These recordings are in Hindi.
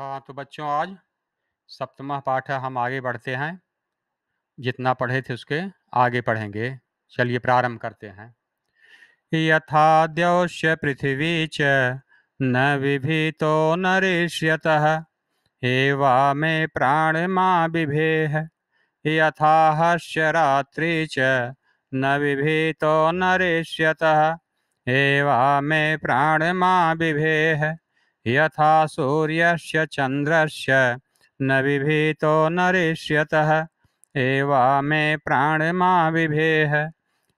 हाँ, तो बच्चों आज सप्तमः पाठ है, हम आगे बढ़ते हैं। जितना पढ़े थे उसके आगे पढ़ेंगे। चलिए प्रारंभ करते हैं। यथा द्यौश्य पृथिवी च न विभीतो नरेष्यतः एवा मे प्राणमा बिभेह यथा हर्ष्य रात्रि च न विभीतो नरेष्यतः एवा मे प्राणमा बिभेह यथा सूर्यस्य चन्द्रस्य न विभीतो नरेष्यतः एवा मे प्राणमा बिभेह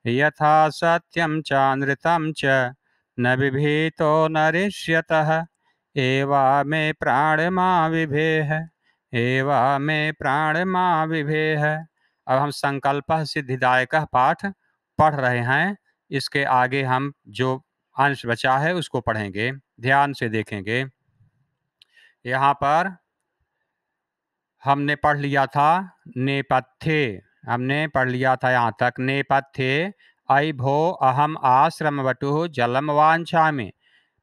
यथा सत्यं चानृतं च न बिभीतो नरेष्यतः एवा मे प्राणमा बिभेह एवा मे प्राणमा विभेह। अब हम संकल्प सिद्धिदायक पाठ पढ़ रहे हैं। इसके आगे हम जो अंश बचा है उसको पढ़ेंगे, ध्यान से देखेंगे। यहाँ पर हमने पढ़ लिया था नेपथ्ये, हमने पढ़ लिया था यहाँ तक नेपथ्ये अयि भो अहम आश्रमवटुः जलम वांछामि।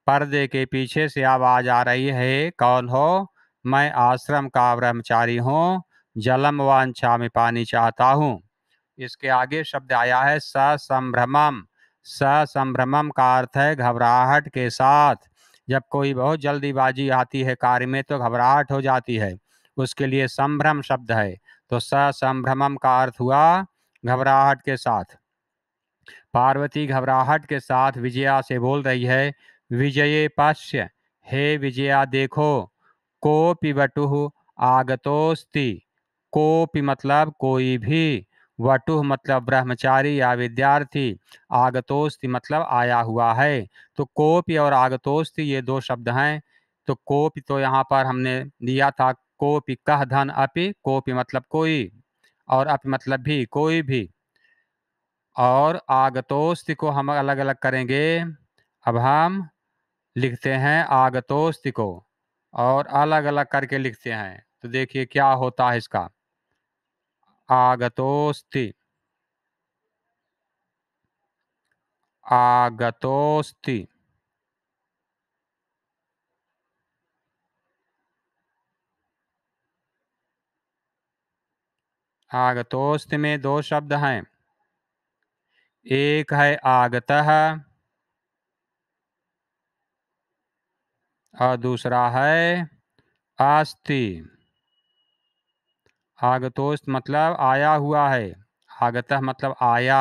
पर्दे के पीछे से आवाज आ रही है, कौन हो? मैं आश्रम का ब्रह्मचारी हूँ, जलम वांछामि पानी चाहता हूँ। इसके आगे शब्द आया है ससंभ्रमम। ससंभ्रमम का अर्थ है घबराहट के साथ। जब कोई बहुत जल्दीबाजी आती है कार्य में तो घबराहट हो जाती है, उसके लिए संभ्रम शब्द है। तो ससंभ्रमम का अर्थ हुआ घबराहट के साथ। पार्वती घबराहट के साथ विजया से बोल रही है, विजये पश्य, हे विजया देखो, कोपि वटुः आगतोस्ति। कोपि मतलब कोई भी, वटुः मतलब ब्रह्मचारी या विद्यार्थी, आगतोस्ति मतलब आया हुआ है। तो कोपि और आगतोस्ति ये दो शब्द हैं। तो कोपि तो यहाँ पर हमने दिया था, कोपि कह धन अपि, कोपि मतलब कोई और अपि मतलब भी, कोई भी। और आगतोस्ति को हम अलग अलग करेंगे। अब हम लिखते हैं आगतोस्ति को और अलग अलग करके लिखते हैं, तो देखिए क्या होता है इसका। आगतोस्ति, आगतोस्ति। आगतोस्ति में दो शब्द हैं, एक है आगतः और दूसरा है अस्ति। आगतोस्त मतलब आया हुआ है, आगतः मतलब आया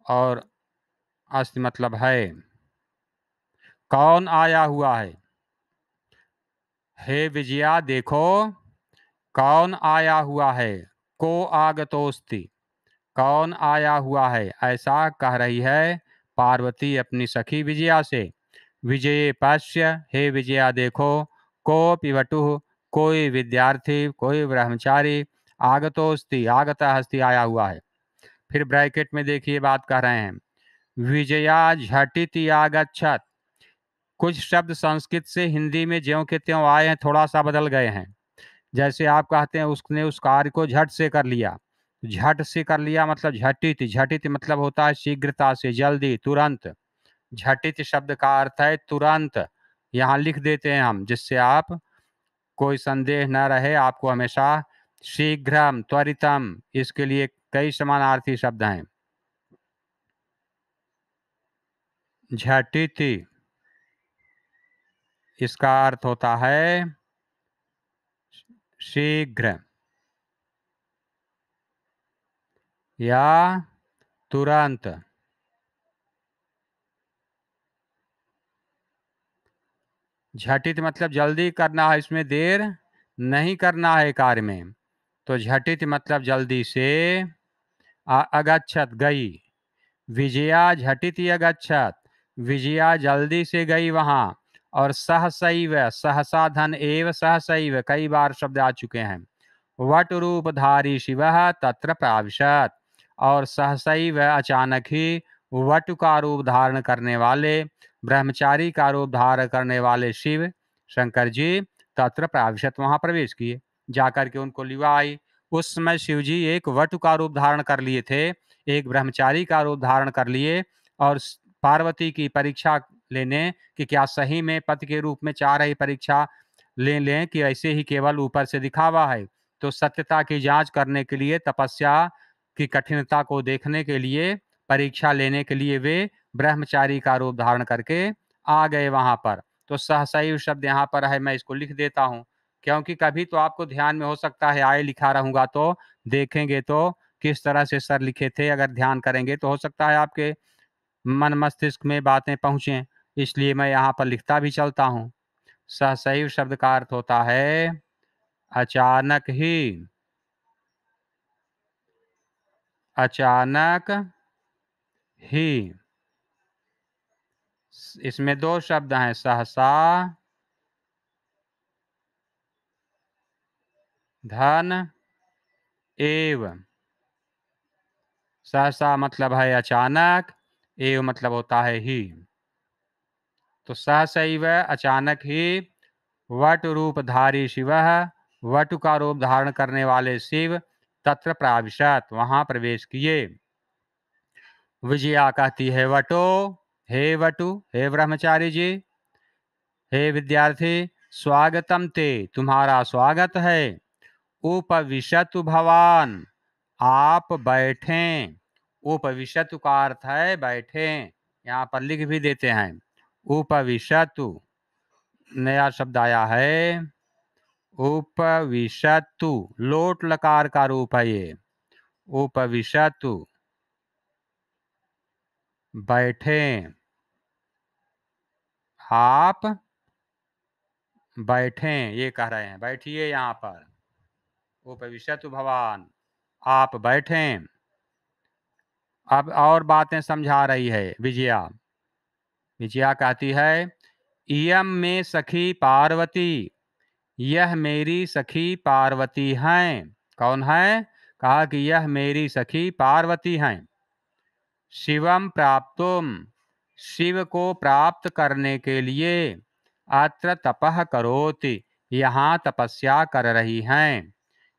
और अस्ति मतलब है। कौन आया हुआ है? हे विजया देखो, कौन आया हुआ है? को आगतोस्ति, कौन आया हुआ है, ऐसा कह रही है पार्वती अपनी सखी विजया से। विजये पश्य, हे विजया देखो, कोपि वटुः कोई विद्यार्थी, कोई ब्रह्मचारी, आगतोस्ति आगता हस्ति आया हुआ है। फिर ब्रैकेट में देखिए बात कर रहे हैं, विजया झटिति आगच्छत। कुछ शब्द संस्कृत से हिंदी में ज्यों के त्यों आए हैं, थोड़ा सा बदल गए हैं। जैसे आप कहते हैं उसने उस कार्य को झट से कर लिया, झट से कर लिया मतलब झटित, झटित मतलब होता है शीघ्रता से, जल्दी, तुरंत। झटित शब्द का अर्थ है तुरंत। यहाँ लिख देते हैं हम, जिससे आप कोई संदेह न रहे, आपको हमेशा शीघ्रम, त्वरितम, इसके लिए कई समानार्थी शब्द हैं। झटिति इसका अर्थ होता है शीघ्र या तुरंत। झटित मतलब जल्दी करना है, इसमें देर नहीं करना है कार्य में। तो झटित मतलब जल्दी से। अगच्छत गई, विजया झटिति अगच्छत, विजया जल्दी से गई वहां। और सहसैव, सहसा धन एव सहसैव, कई बार शब्द आ चुके हैं। वट रूपधारी शिव तत्र प्राविशत, और सहसैव अचानक ही वट का रूप धारण करने वाले, ब्रह्मचारी का रूप धारण करने वाले शिव शंकर जी तत्र प्राविशत वहां प्रवेश किए, जाकर के उनको लिवा आई। उस समय शिवजी एक वट का रूप धारण कर लिए थे, एक ब्रह्मचारी का रूप धारण कर लिए और पार्वती की परीक्षा लेने कि क्या सही में पति के रूप में चाह रही परीक्षा ले लें कि ऐसे ही केवल ऊपर से दिखावा है। तो सत्यता की जांच करने के लिए, तपस्या की कठिनता को देखने के लिए, परीक्षा लेने के लिए वे ब्रह्मचारी का रूप धारण करके आ गए वहां पर। तो सहसैव शब्द यहाँ पर है, मैं इसको लिख देता हूँ क्योंकि कभी तो आपको ध्यान में हो सकता है आए लिखा रहूंगा तो देखेंगे तो किस तरह से सर लिखे थे, अगर ध्यान करेंगे तो हो सकता है आपके मन मस्तिष्क में बातें पहुंचे, इसलिए मैं यहाँ पर लिखता भी चलता हूँ। सहसैव शब्द का अर्थ होता है अचानक ही, अचानक ही। इसमें दो शब्द हैं, सहसा धन एव। सहसा मतलब है अचानक, एव मतलब होता है ही। तो सहसैव अचानक ही वट रूपधारी शिव, वटु का रूप धारण करने वाले शिव तत्र प्राविशत, वहां प्रवेश किए। विजया कहती है वटो, हे वटु, हे ब्रह्मचारी जी, हे विद्यार्थी, स्वागतम ते, तुम्हारा स्वागत है। उपविशतु भवान, आप बैठें। उपविशतु का अर्थ है बैठें, यहाँ पर लिख भी देते हैं। उपविशतु नया शब्द आया है, उपविशतु, लोट लकार का रूप है ये। उपविशतु बैठें, आप बैठें, ये कह रहे हैं बैठिए यहाँ पर। उपविशतु भवान, आप बैठें। अब और बातें समझा रही है विजया। विजया कहती है इयम में सखी पार्वती, यह मेरी सखी पार्वती हैं। कौन है? कहा कि यह मेरी सखी पार्वती हैं। शिवम प्राप्तुम, शिव को प्राप्त करने के लिए, अत्र तपः करोति, यहाँ तपस्या कर रही हैं।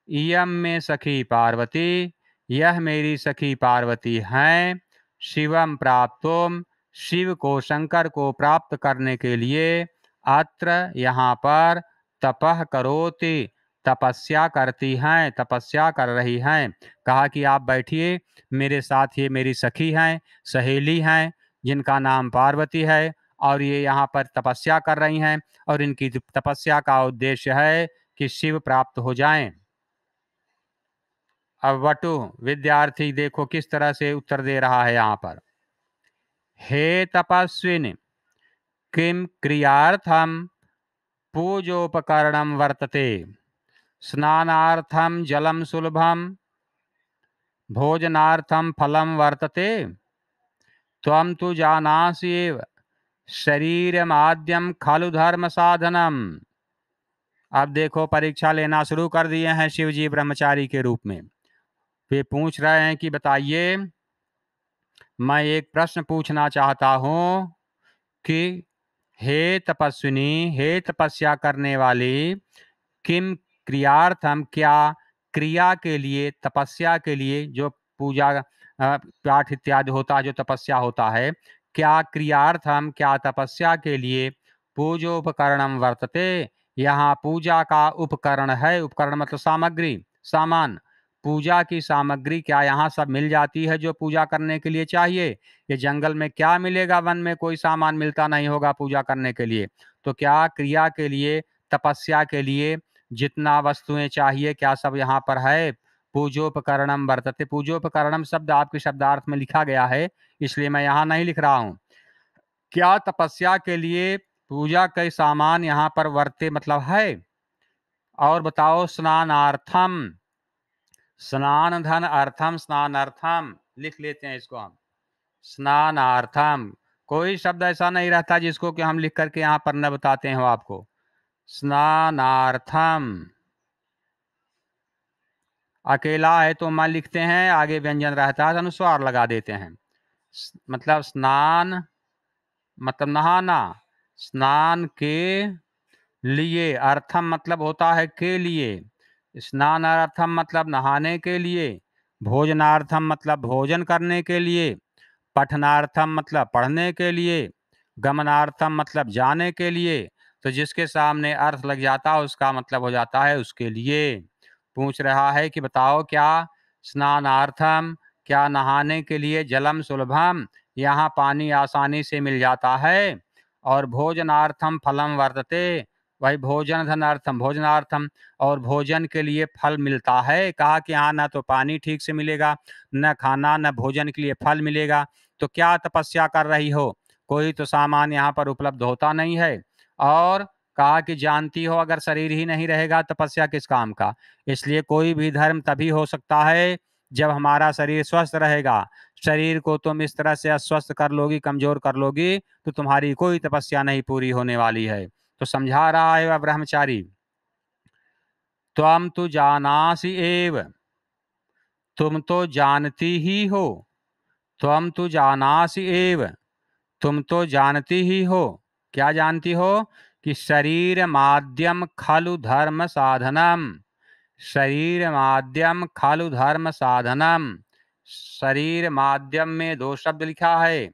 इयम में सखी पार्वती, यह मेरी सखी पार्वती हैं। शिवम प्राप्तुम, शिव को, शंकर को प्राप्त करने के लिए, अत्र यहाँ पर, तपः करोति, तपस्या करती हैं, तपस्या कर रही हैं। कहा कि आप बैठिए, मेरे साथ ये मेरी सखी हैं, सहेली हैं, जिनका नाम पार्वती है, और ये यहाँ पर तपस्या कर रही हैं, और इनकी तपस्या का उद्देश्य है कि शिव प्राप्त हो जाएं। अब वटु विद्यार्थी देखो किस तरह से उत्तर दे रहा है यहाँ पर। हे तपस्विन, किम क्रियार्थम पूजोपकरणम वर्तते, स्नानार्थम जलम सुलभम, भोजनार्थम फलम वर्तते, त्वं तु जानासि एव शरीरमाद्यम खलु धर्म साधनम। अब देखो परीक्षा लेना शुरू कर दिए हैं शिवजी ब्रह्मचारी के रूप में। वे पूछ रहे हैं कि बताइए, मैं एक प्रश्न पूछना चाहता हूं कि हे तपस्विनी, हे तपस्या करने वाली, किम क्रियार्थम, क्या क्रिया के लिए, तपस्या के लिए, जो पूजा पाठ इत्यादि होता है, जो तपस्या होता है, क्या क्रियार्थम, क्या तपस्या के लिए, पूजोपकरणम वर्तते, यहाँ पूजा का उपकरण है। उपकरण मतलब सामग्री, सामान। पूजा की सामग्री क्या यहाँ सब मिल जाती है जो पूजा करने के लिए चाहिए? ये जंगल में क्या मिलेगा? वन में कोई सामान मिलता नहीं होगा पूजा करने के लिए। तो क्या क्रिया के लिए, तपस्या के लिए जितना वस्तुएं चाहिए, क्या सब यहाँ पर है? पूजोपकरणम वर्तते, पूजोपकरणम शब्द आपके शब्दार्थ में लिखा गया है, इसलिए मैं यहाँ नहीं लिख रहा हूँ। क्या तपस्या के लिए पूजा के सामान यहाँ पर वर्ते मतलब है? और बताओ स्नानार्थम, स्नान धन अर्थम, स्नानार्थम लिख लेते हैं इसको हम। स्नानार्थम, कोई शब्द ऐसा नहीं रहता जिसको कि हम लिख करके यहाँ पर न बताते हो आपको। स्नानार्थम अकेला है तो मैं लिखते हैं, आगे व्यंजन रहता है तो अनुस्वार लगा देते हैं। मतलब स्नान मतलब नहाना, स्नान के लिए, अर्थम मतलब होता है के लिए, स्नानार्थम मतलब नहाने के लिए, भोजनार्थम मतलब भोजन करने के लिए, पठनार्थम मतलब पढ़ने के लिए, गमनार्थम मतलब जाने के लिए, तो जिसके सामने अर्थ लग जाता है उसका मतलब हो जाता है उसके लिए। पूछ रहा है कि बताओ क्या स्नानार्थम, क्या नहाने के लिए जलम सुलभम, यहाँ पानी आसानी से मिल जाता है। और भोजनार्थम फलम वर्तते, वही भोजन धनार्थम भोजनार्थम, और भोजन के लिए फल मिलता है। कहा कि हाँ न तो पानी ठीक से मिलेगा, न खाना, न भोजन के लिए फल मिलेगा, तो क्या तपस्या कर रही हो? कोई तो सामान यहाँ पर उपलब्ध होता नहीं है। और कहा कि जानती हो अगर शरीर ही नहीं रहेगा तपस्या किस काम का। इसलिए कोई भी धर्म तभी हो सकता है जब हमारा शरीर स्वस्थ रहेगा। शरीर को तुम इस तरह से अस्वस्थ कर लोगी, कमजोर कर लोगी, तो तुम्हारी कोई तपस्या नहीं पूरी होने वाली है। तो समझा रहा है वह ब्रह्मचारी, त्वम तो जानासि एव, तुम तो जानती ही हो, त्वम तो जानासि एव, तुम तो जानती ही हो। क्या जानती हो? कि शरीर माध्यम खलु धर्म साधनम, शरीर माध्यम खलु धर्म साधनम। शरीर माध्यम में दो शब्द लिखा है,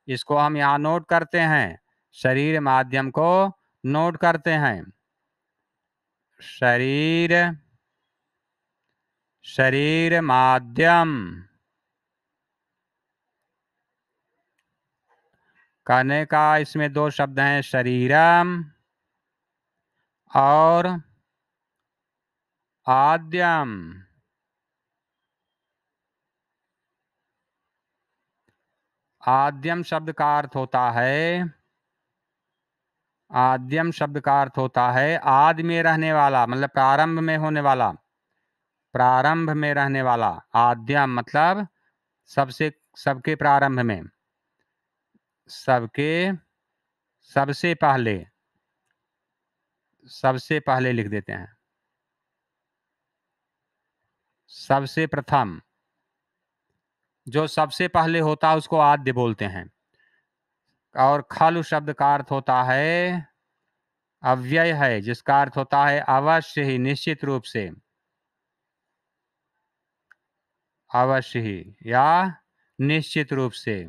इसको हम यहाँ नोट करते हैं। शरीर माध्यम को नोट करते हैं। शरीर, शरीर माध्यम करने का इसमें दो शब्द हैं, शरीरम और आद्यम। आद्यम शब्द का अर्थ होता है, आद्यम शब्द का अर्थ होता है आदि में रहने वाला, मतलब प्रारंभ में होने वाला, प्रारंभ में रहने वाला। आद्यम मतलब सबसे, सबके प्रारंभ में, सबके, सबसे पहले, सबसे पहले लिख देते हैं, सबसे प्रथम। जो सबसे पहले होता है उसको आद्य बोलते हैं। और खलु शब्द का अर्थ होता है अव्यय है, जिसका अर्थ होता है अवश्य ही, निश्चित रूप से, अवश्य ही या निश्चित रूप से।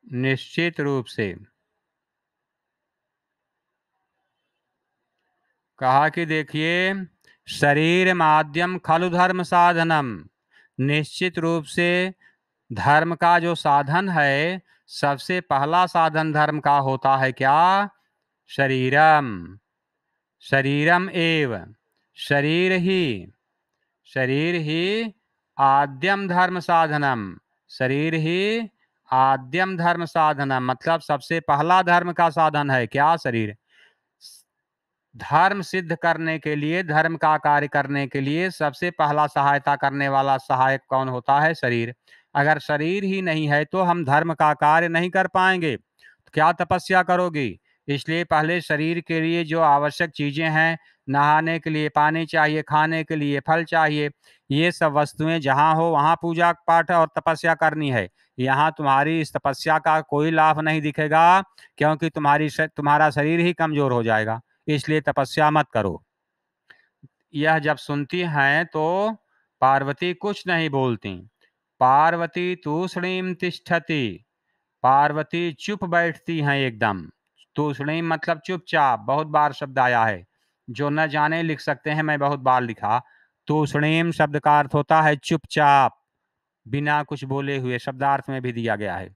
निश्चित रूप से। कहा कि देखिए, शरीर माध्यम खलु धर्म साधनम, निश्चित रूप से धर्म का जो साधन है, सबसे पहला साधन धर्म का होता है क्या? शरीरम, शरीरम एव, शरीर ही, शरीर ही आद्यम धर्म साधनम, शरीर ही आद्यम धर्म साधनम, मतलब सबसे पहला धर्म का साधन है क्या? शरीर। धर्म सिद्ध करने के लिए, धर्म का कार्य करने के लिए सबसे पहला सहायता करने वाला सहायक कौन होता है? शरीर। अगर शरीर ही नहीं है तो हम धर्म का कार्य नहीं कर पाएंगे, तो क्या तपस्या करोगी? इसलिए पहले शरीर के लिए जो आवश्यक चीजें हैं, नहाने के लिए पानी चाहिए, खाने के लिए फल चाहिए, ये सब वस्तुएं जहाँ हो वहाँ पूजा पाठ और तपस्या करनी है। यहाँ तुम्हारी इस तपस्या का कोई लाभ नहीं दिखेगा, क्योंकि तुम्हारा शरीर ही कमजोर हो जाएगा। इसलिए तपस्या मत करो। यह जब सुनती हैं तो पार्वती कुछ नहीं बोलती। पार्वती तूष्णीम तिष्ठति, पार्वती चुप बैठती हैं एकदम। तूष्णीम मतलब चुपचाप, बहुत बार शब्द आया है, जो न जाने लिख सकते हैं, मैं बहुत बार लिखा। तूष्णीम शब्द का अर्थ होता है चुपचाप, बिना कुछ बोले हुए, शब्दार्थ में भी दिया गया है।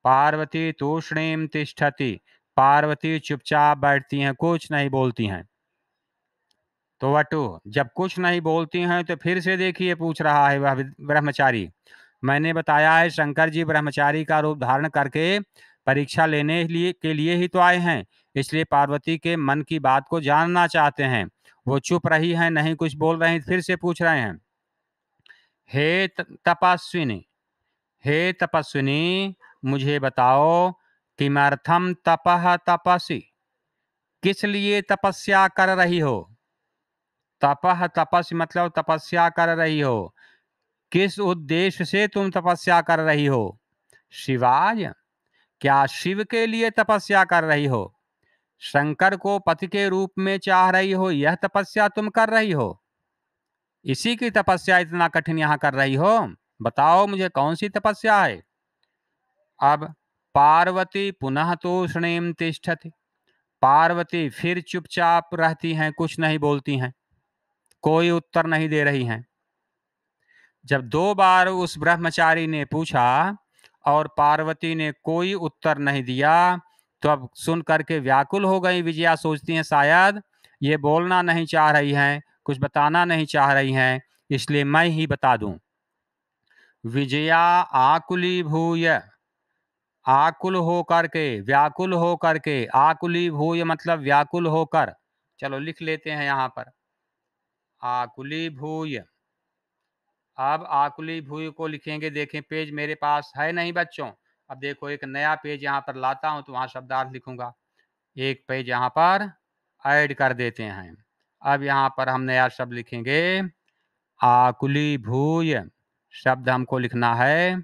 पार्वती तूष्णीम तिष्ठति, पार्वती चुपचाप बैठती हैं, कुछ नहीं बोलती हैं। तो वटु जब कुछ नहीं बोलती हैं तो फिर से देखिए पूछ रहा है वह ब्रह्मचारी। मैंने बताया है शंकर जी ब्रह्मचारी का रूप धारण करके परीक्षा लेने के लिए ही तो आए हैं। इसलिए पार्वती के मन की बात को जानना चाहते हैं। वो चुप रही हैं, नहीं कुछ बोल रही, फिर से पूछ रहे हैं, हे तपस्विनी, हे तपस्विनी, मुझे बताओ किमर्थम तपह तपसी, किस लिए तपस्या कर रही हो? तपह तपस मतलब तपस्या कर रही हो, किस उद्देश्य से तुम तपस्या कर रही हो? शिवाय, क्या शिव के लिए तपस्या कर रही हो? शंकर को पति के रूप में चाह रही हो, यह तपस्या तुम कर रही हो? इसी की तपस्या इतना कठिन यहाँ कर रही हो, बताओ मुझे कौन सी तपस्या है। अब पार्वती पुनः तूष्णीम तिष्ठति, पार्वती फिर चुपचाप रहती हैं, कुछ नहीं बोलती हैं, कोई उत्तर नहीं दे रही हैं। जब 2 बार उस ब्रह्मचारी ने पूछा और पार्वती ने कोई उत्तर नहीं दिया, तो अब सुन करके व्याकुल हो गई विजया। सोचती हैं शायद ये बोलना नहीं चाह रही हैं, कुछ बताना नहीं चाह रही हैं, इसलिए मैं ही बता दूं। विजया आकुली भूय, आकुल हो करके, व्याकुल हो करके, आकुली भूय मतलब व्याकुल होकर। चलो लिख लेते हैं यहाँ पर, आकुली भूय। अब आकुली भूय को लिखेंगे, देखें पेज मेरे पास है नहीं बच्चों। अब देखो एक नया पेज यहाँ पर लाता हूँ तो वहाँ शब्दार्थ लिखूंगा, एक पेज यहाँ पर ऐड कर देते हैं। अब यहाँ पर हम नया शब्द लिखेंगे, आकुली भूय। शब्द हमको लिखना है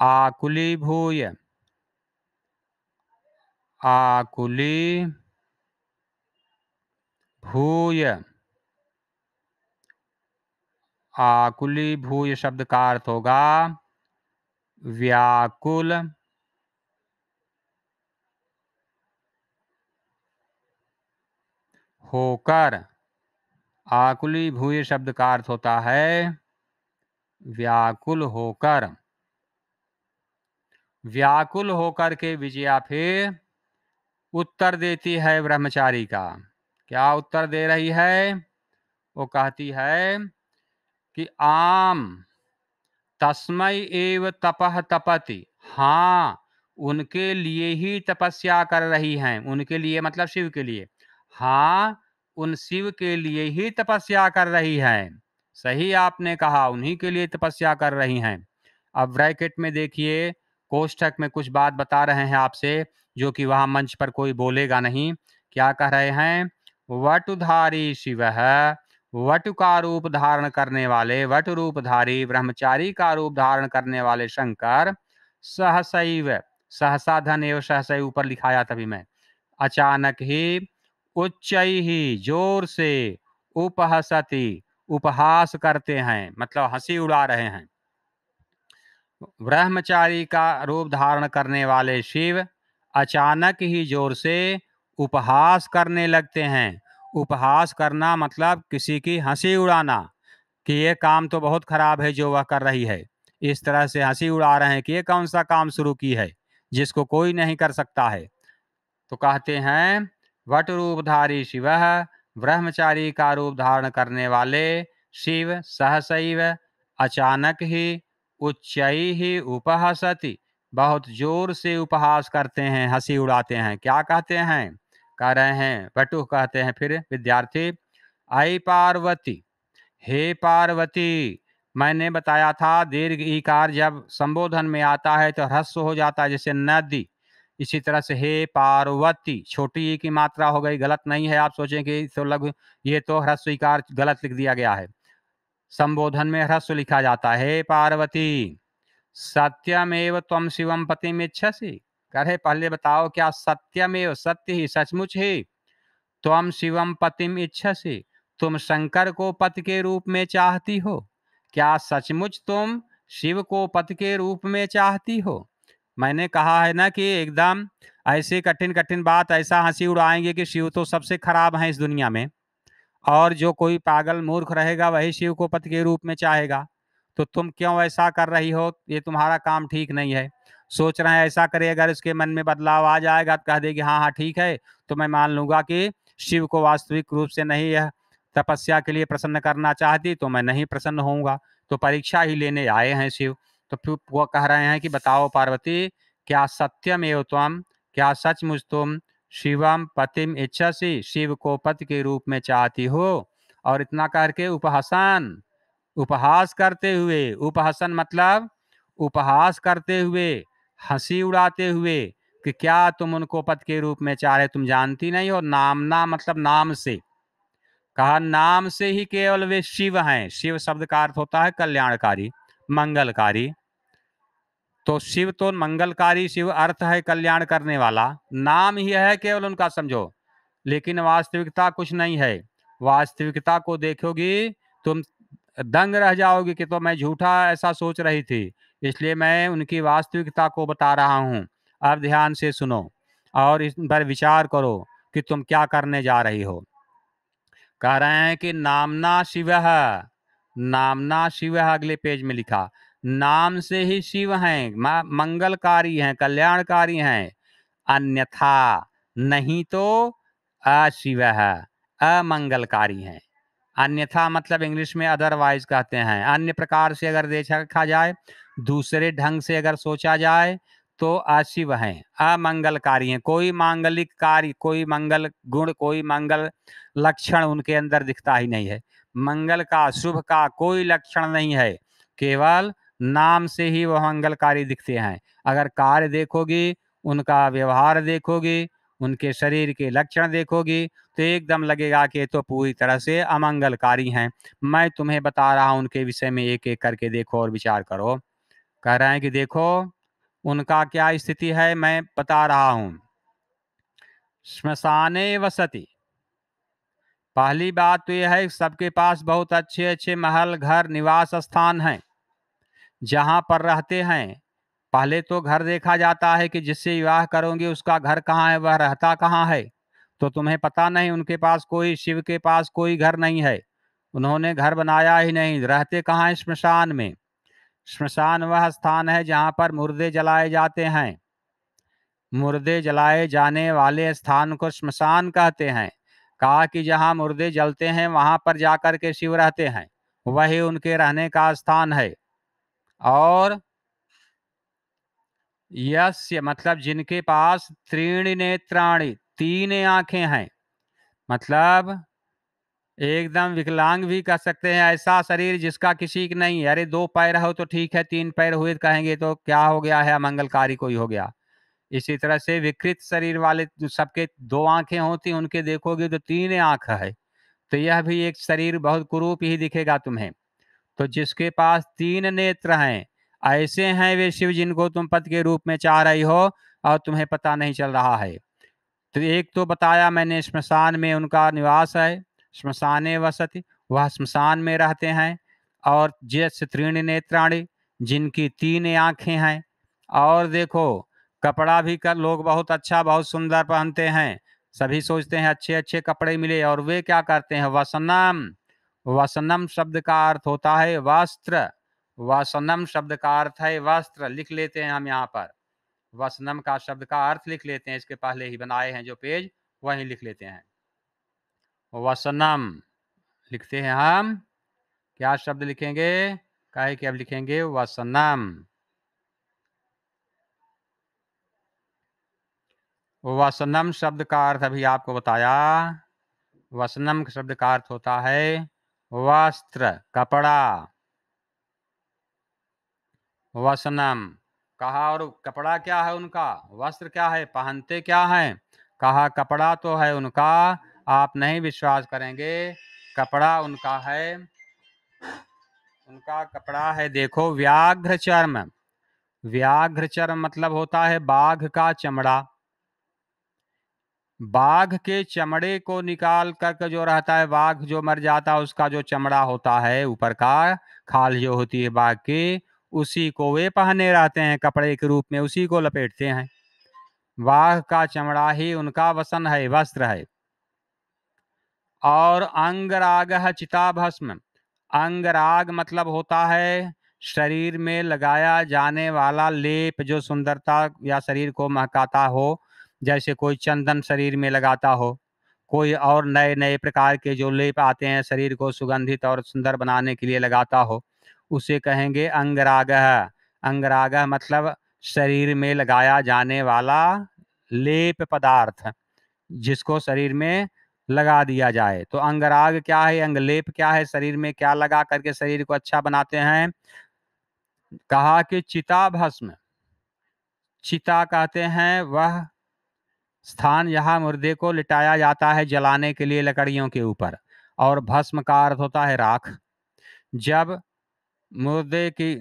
आकुली भूय, आकुली भूय। आकुली भूय शब्द का अर्थ होगा व्याकुल होकर। आकुली भूय शब्द का अर्थ होता है व्याकुल होकर। व्याकुल होकर के विजया फिर उत्तर देती है ब्रह्मचारी का। क्या उत्तर दे रही है? वो कहती है कि आम तस्मै एव तपः तपति। हाँ, उनके लिए ही तपस्या कर रही हैं। उनके लिए मतलब शिव के लिए। हाँ, उन शिव के लिए ही तपस्या कर रही हैं। सही आपने कहा, उन्हीं के लिए तपस्या कर रही हैं। अब ब्रैकेट में देखिए, कोष्ठक में कुछ बात बता रहे हैं आपसे, जो कि वहां मंच पर कोई बोलेगा नहीं। क्या कह रहे हैं? वटुधारी शिवः, वटु का रूप धारण करने वाले, वटु रूपधारी ब्रह्मचारी का रूप धारण करने वाले शंकर सहसैव, सहसा धन एवं सहसैव ऊपर लिखाया तभी मैं, अचानक ही उच्चई ही जोर से, उपहसति उपहास करते हैं, मतलब हंसी उड़ा रहे हैं। ब्रह्मचारी का रूप धारण करने वाले शिव अचानक ही जोर से उपहास करने लगते हैं। उपहास करना मतलब किसी की हंसी उड़ाना, कि ये काम तो बहुत खराब है जो वह कर रही है। इस तरह से हंसी उड़ा रहे हैं कि ये कौन सा काम शुरू की है जिसको कोई नहीं कर सकता है। तो कहते हैं वट रूपधारी शिव, ब्रह्मचारी का रूप धारण करने वाले शिव सहसैव अचानक ही, उच्चई ही उपहसति बहुत जोर से उपहास करते हैं, हंसी उड़ाते हैं। क्या कहते हैं? कह रहे हैं, वटु कहते हैं फिर विद्यार्थी, आई पार्वती, हे पार्वती। मैंने बताया था दीर्घ ईकार जब संबोधन में आता है तो ह्रस्व हो जाता है, जैसे नदी। इसी तरह से हे पार्वती, छोटी ई की मात्रा हो गई, गलत नहीं है। आप सोचें कि तो लघु, ये तो ह्रस्व ईकार गलत लिख दिया गया है। संबोधन में ह्रस्व लिखा जाता है। हे पार्वती, सत्यमेव त्वम शिवम पतिम इच्छसि। कहे पहले बताओ, क्या सत्यमेव, सत्य ही, सचमुच ही, त्वम शिवम पतिम इच्छसि, तुम शंकर को पति के रूप में चाहती हो? क्या सचमुच तुम शिव को पति के रूप में चाहती हो? मैंने कहा है ना कि एकदम ऐसे कठिन कठिन बात ऐसा हंसी उड़ाएंगे कि शिव तो सबसे खराब है इस दुनिया में, और जो कोई पागल मूर्ख रहेगा वही शिव को पति के रूप में चाहेगा। तो तुम क्यों ऐसा कर रही हो? ये तुम्हारा काम ठीक नहीं है। सोच रहे हैं ऐसा करे, अगर उसके मन में बदलाव आ जाएगा तो कह देगी हाँ हाँ ठीक है, तो मैं मान लूंगा कि शिव को वास्तविक रूप से नहीं यह तपस्या के लिए प्रसन्न करना चाहती, तो मैं नहीं प्रसन्न होऊंगा। तो परीक्षा ही लेने आए हैं शिव। तो फिर वो कह रहे हैं कि बताओ पार्वती, क्या सत्यम एव त्वम, क्या सचमुच तुम शिवम पतिम इच्छसि, शिव को पति के रूप में चाहती हो? और इतना करके उपहासन, उपहास करते हुए, उपहासन मतलब उपहास करते हुए, हंसी उड़ाते हुए, कि क्या तुम उनको पति के रूप में चाह रहे, तुम जानती नहीं हो? नामना मतलब नाम से, कहा नाम से ही केवल वे शिव हैं। शिव शब्द का अर्थ होता है कल्याणकारी, मंगलकारी। तो शिव तो मंगलकारी, शिव अर्थ है कल्याण करने वाला, नाम ही है केवल उनका, समझो। लेकिन वास्तविकता कुछ नहीं है। वास्तविकता को देखोगी तुम, दंग रह जाओगी कि तो मैं झूठा ऐसा सोच रही थी, इसलिए मैं उनकी वास्तविकता को बता रहा हूँ। अब ध्यान से सुनो और इस पर विचार करो कि तुम क्या करने जा रही हो। कह रहे हैं कि नामना शिवः, नामना शिवः, अगले पेज में लिखा, नाम से ही शिव हैं, मंगलकारी हैं, कल्याणकारी हैं, अन्यथा नहीं तो अशिवः, अमंगलकारी हैं। अन्यथा मतलब इंग्लिश में अदरवाइज कहते हैं। अन्य प्रकार से अगर देखा जाए, दूसरे ढंग से अगर सोचा जाए तो अशिव हैं, अमंगलकारी हैं। कोई मांगलिक कार्य, कोई मंगल गुण, कोई मंगल लक्षण उनके अंदर दिखता ही नहीं है। मंगल का, शुभ का कोई लक्षण नहीं है, केवल नाम से ही वह मंगलकारी दिखते हैं। अगर कार्य देखोगी, उनका व्यवहार देखोगी, उनके शरीर के लक्षण देखोगी, तो एकदम लगेगा कि ये तो पूरी तरह से अमंगलकारी हैं। मैं तुम्हें बता रहा हूं उनके विषय में, एक एक करके देखो और विचार करो। कह रहे हैं कि देखो उनका क्या स्थिति है, मैं बता रहा हूं। श्मशाने वसति, पहली बात तो यह है कि सबके पास बहुत अच्छे अच्छे महल, घर, निवास स्थान हैं जहां पर रहते हैं। पहले तो घर देखा जाता है कि जिससे विवाह करोगे उसका घर कहाँ है, वह रहता कहाँ है। तो तुम्हें पता नहीं, उनके पास कोई, शिव के पास कोई घर नहीं है, उन्होंने घर बनाया ही नहीं। रहते कहाँ है? श्मशान में। श्मशान वह स्थान है जहाँ पर मुर्दे जलाए जाते हैं। मुर्दे जलाए जाने वाले स्थान को श्मशान कहते हैं। कहा कि जहाँ मुर्दे जलते हैं वहां पर जाकर के शिव रहते हैं, वही उनके रहने का स्थान है। और यस्य मतलब जिनके पास त्रीणि नेत्राणि, तीन आंखें हैं, मतलब एकदम विकलांग भी कह सकते हैं, ऐसा शरीर जिसका किसी की नहीं है। अरे दो पैर हो तो ठीक है, तीन पैर हुए तो कहेंगे तो क्या हो गया है, अमंगलकारी कोई हो गया। इसी तरह से विकृत शरीर वाले जो सबके दो आंखें होती, उनके देखोगे तो तीन आंख है, तो यह भी एक शरीर बहुत कुरूप ही दिखेगा तुम्हें। तो जिसके पास तीन नेत्र हैं, ऐसे हैं वे शिव जिनको तुम पति के रूप में चाह रही हो और तुम्हें पता नहीं चल रहा है। तो एक तो बताया मैंने, श्मशान में उनका निवास है, श्मशाने वसति, वह श्मशान में रहते हैं। और जैसे त्रीण नेत्राणी, जिनकी तीन आंखें हैं। और देखो कपड़ा भी कर लोग बहुत अच्छा, बहुत सुंदर पहनते हैं। सभी सोचते हैं अच्छे अच्छे कपड़े मिले, और वे क्या करते हैं? वसनम, वसनम शब्द का अर्थ होता है वस्त्र। वसनम शब्द का अर्थ है वस्त्र, लिख लेते हैं हम यहाँ पर। वसनम का शब्द का अर्थ लिख लेते हैं, इसके पहले ही बनाए हैं जो पेज, वहीं लिख लेते हैं। वसनम लिखते हैं हम, क्या शब्द लिखेंगे? काहे कि अब लिखेंगे वसनम। वसनम शब्द का अर्थ अभी आपको बताया। वसनम शब्द का अर्थ होता है वस्त्र, कपड़ा। वसनम कहा, और कपड़ा क्या है उनका? वस्त्र क्या है, पहनते क्या है? कहा कपड़ा तो है उनका, आप नहीं विश्वास करेंगे, कपड़ा उनका है, उनका कपड़ा है, देखो व्याघ्र चर्म। व्याघ्र चर्म मतलब होता है बाघ का चमड़ा। बाघ के चमड़े को निकाल कर जो रहता है, बाघ जो मर जाता है उसका जो चमड़ा होता है ऊपर का, खाल जो होती है बाघ की, उसी को वे पहने रहते हैं कपड़े के रूप में, उसी को लपेटते हैं। बाघ का चमड़ा ही उनका वसन है, वस्त्र है। और अंगराग चिताभस्म, अंगराग मतलब होता है शरीर में लगाया जाने वाला लेप, जो सुंदरता या शरीर को महकाता हो। जैसे कोई चंदन शरीर में लगाता हो, कोई और नए नए प्रकार के जो लेप आते हैं शरीर को सुगंधित और सुंदर बनाने के लिए लगाता हो, उसे कहेंगे अंगराग। अंगराग मतलब शरीर में लगाया जाने वाला लेप पदार्थ, जिसको शरीर में लगा दिया जाए। तो अंगराग क्या है, अंगलेप क्या है, शरीर में क्या लगा करके शरीर को अच्छा बनाते हैं? कहा कि चिता भस्म। चिता कहते हैं वह स्थान जहाँ मुर्दे को लिटाया जाता है जलाने के लिए लकड़ियों के ऊपर। और भस्म का अर्थ होता है राख। जब मुर्दे की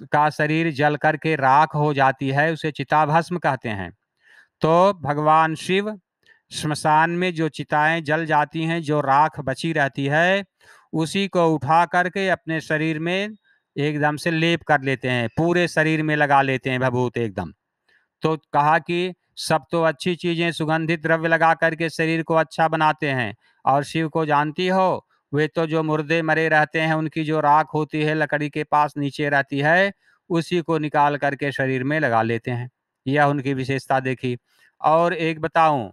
का शरीर जल करके राख हो जाती है, उसे चिता भस्म कहते हैं। तो भगवान शिव श्मशान में जो चिताएं जल जाती हैं, जो राख बची रहती है, उसी को उठा करके अपने शरीर में एकदम से लेप कर लेते हैं, पूरे शरीर में लगा लेते हैं भभूत एकदम। तो कहा कि सब तो अच्छी चीजें सुगंधित द्रव्य लगा करके शरीर को अच्छा बनाते हैं, और शिव को जानती हो, वे तो जो मुर्दे मरे रहते हैं उनकी जो राख होती है लकड़ी के पास नीचे रहती है, उसी को निकाल करके शरीर में लगा लेते हैं। यह उनकी विशेषता देखी। और एक बताऊं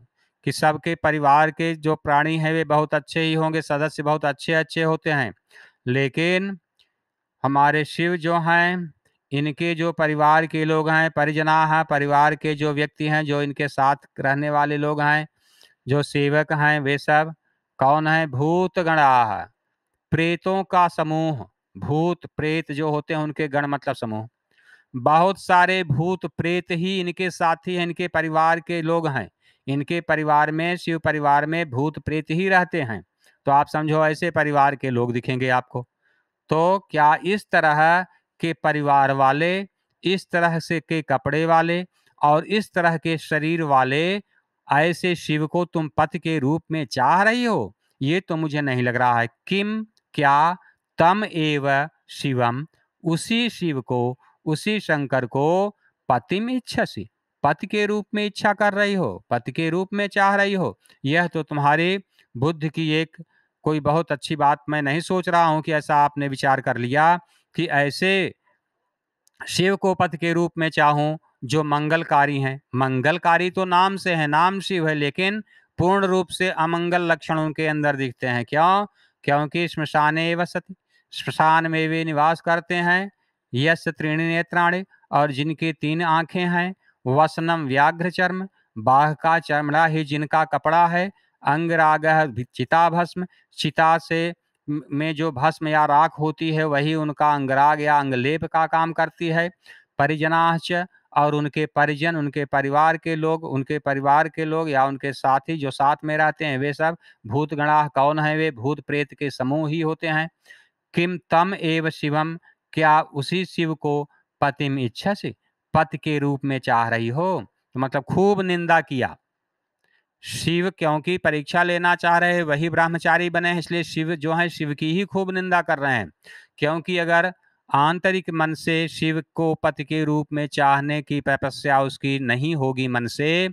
कि सबके परिवार के जो प्राणी हैं वे बहुत अच्छे ही होंगे, सदस्य बहुत अच्छे अच्छे होते हैं, लेकिन हमारे शिव जो हैं, इनके जो परिवार के लोग हैं, परिजना हैं, परिवार के जो व्यक्ति हैं, जो इनके साथ रहने वाले लोग हैं, जो सेवक हैं, वे सब कौन है? भूत गणाः, प्रेतों का समूह। भूत प्रेत जो होते हैं उनके गण मतलब समूह। बहुत सारे भूत प्रेत ही इनके साथी हैं, इनके परिवार के लोग हैं। इनके परिवार में, शिव परिवार में भूत प्रेत ही रहते हैं। तो आप समझो ऐसे परिवार के लोग दिखेंगे आपको। तो क्या इस तरह के परिवार वाले, इस तरह से के कपड़े वाले और इस तरह के शरीर वाले ऐसे शिव को तुम पति के रूप में चाह रही हो? ये तो मुझे नहीं लग रहा है। किम, क्या तम एव शिवम, उसी शिव को, उसी शंकर को पतिम इच्छसि, पति के रूप में इच्छा कर रही हो, पति के रूप में चाह रही हो? यह तो तुम्हारी बुद्धि की एक कोई बहुत अच्छी बात मैं नहीं सोच रहा हूं कि ऐसा आपने विचार कर लिया कि ऐसे शिव को पति के रूप में चाहूं जो मंगलकारी हैं। मंगलकारी तो नाम से है, नाम शिव है, लेकिन पूर्ण रूप से अमंगल लक्षण उनके अंदर दिखते हैं। क्यों? क्योंकि श्मशाने वसति, श्मशान में वे निवास करते हैं। यस्य त्रीणि नेत्राणि, और जिनकी 3 आंखें हैं। वसनम व्याघ्र चर्म, बाघ का चमड़ा ही जिनका कपड़ा है। अंगरागः चिता भस्म, चिता से में जो भस्म या राख होती है वही उनका अंगराग या अंगलेप का काम करती है। परिजनाश्च, और उनके परिजन, उनके परिवार के लोग, उनके परिवार के लोग या उनके साथी जो साथ में रहते हैं, वे सब भूतगणाः, कौन है? वे भूत प्रेत के समूह ही होते हैं। किम तम एव शिवम, क्या उसी शिव को पतिम इच्छसि, पति के रूप में चाह रही हो? तो मतलब खूब निंदा किया। शिव क्योंकि परीक्षा लेना चाह रहे हैं, वही ब्रह्मचारी बने हैं, इसलिए शिव जो है शिव की ही खूब निंदा कर रहे हैं। क्योंकि अगर आंतरिक मन से शिव को पति के रूप में चाहने की तपस्या उसकी नहीं होगी मन से,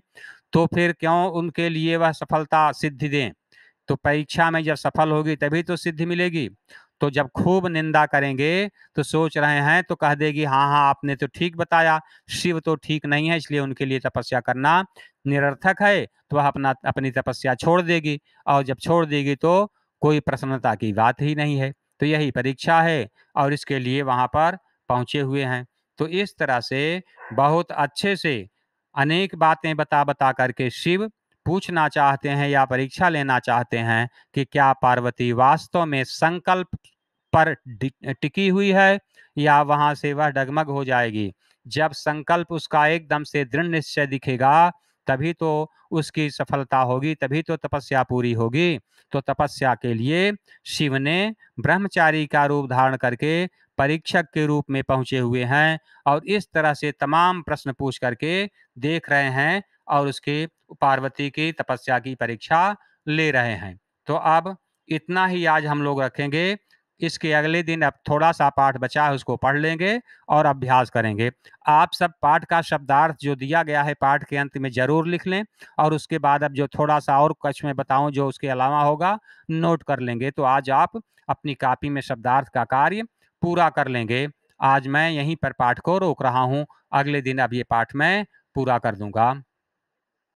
तो फिर क्यों उनके लिए वह सफलता सिद्धि दें? तो परीक्षा में जब सफल होगी तभी तो सिद्धि मिलेगी। तो जब खूब निंदा करेंगे तो सोच रहे हैं तो कह देगी हाँ हाँ आपने तो ठीक बताया, शिव तो ठीक नहीं है, इसलिए उनके लिए तपस्या करना निरर्थक है। तो वह अपनी तपस्या छोड़ देगी, और जब छोड़ देगी तो कोई प्रसन्नता की बात ही नहीं है। तो यही परीक्षा है, और इसके लिए वहां पर पहुंचे हुए हैं। तो इस तरह से बहुत अच्छे से अनेक बातें बता बता करके शिव पूछना चाहते हैं या परीक्षा लेना चाहते हैं कि क्या पार्वती वास्तव में संकल्प पर टिकी हुई है, या वहां से वह डगमग हो जाएगी। जब संकल्प उसका एकदम से दृढ़ निश्चय दिखेगा, तभी तो उसकी सफलता होगी, तभी तो तपस्या पूरी होगी। तो तपस्या के लिए शिव ने ब्रह्मचारी का रूप धारण करके परीक्षक के रूप में पहुंचे हुए हैं, और इस तरह से तमाम प्रश्न पूछ करके देख रहे हैं, और उसके पार्वती की तपस्या की परीक्षा ले रहे हैं। तो अब इतना ही आज हम लोग रखेंगे। इसके अगले दिन अब थोड़ा सा पाठ बचा है, उसको पढ़ लेंगे और अभ्यास करेंगे। आप सब पाठ का शब्दार्थ जो दिया गया है पाठ के अंत में जरूर लिख लें, और उसके बाद अब जो थोड़ा सा और कुछ मैं बताऊं जो उसके अलावा होगा, नोट कर लेंगे। तो आज आप अपनी कॉपी में शब्दार्थ का कार्य पूरा कर लेंगे। आज मैं यहीं पर पाठ को रोक रहा हूं, अगले दिन अब ये पाठ मैं पूरा कर दूंगा।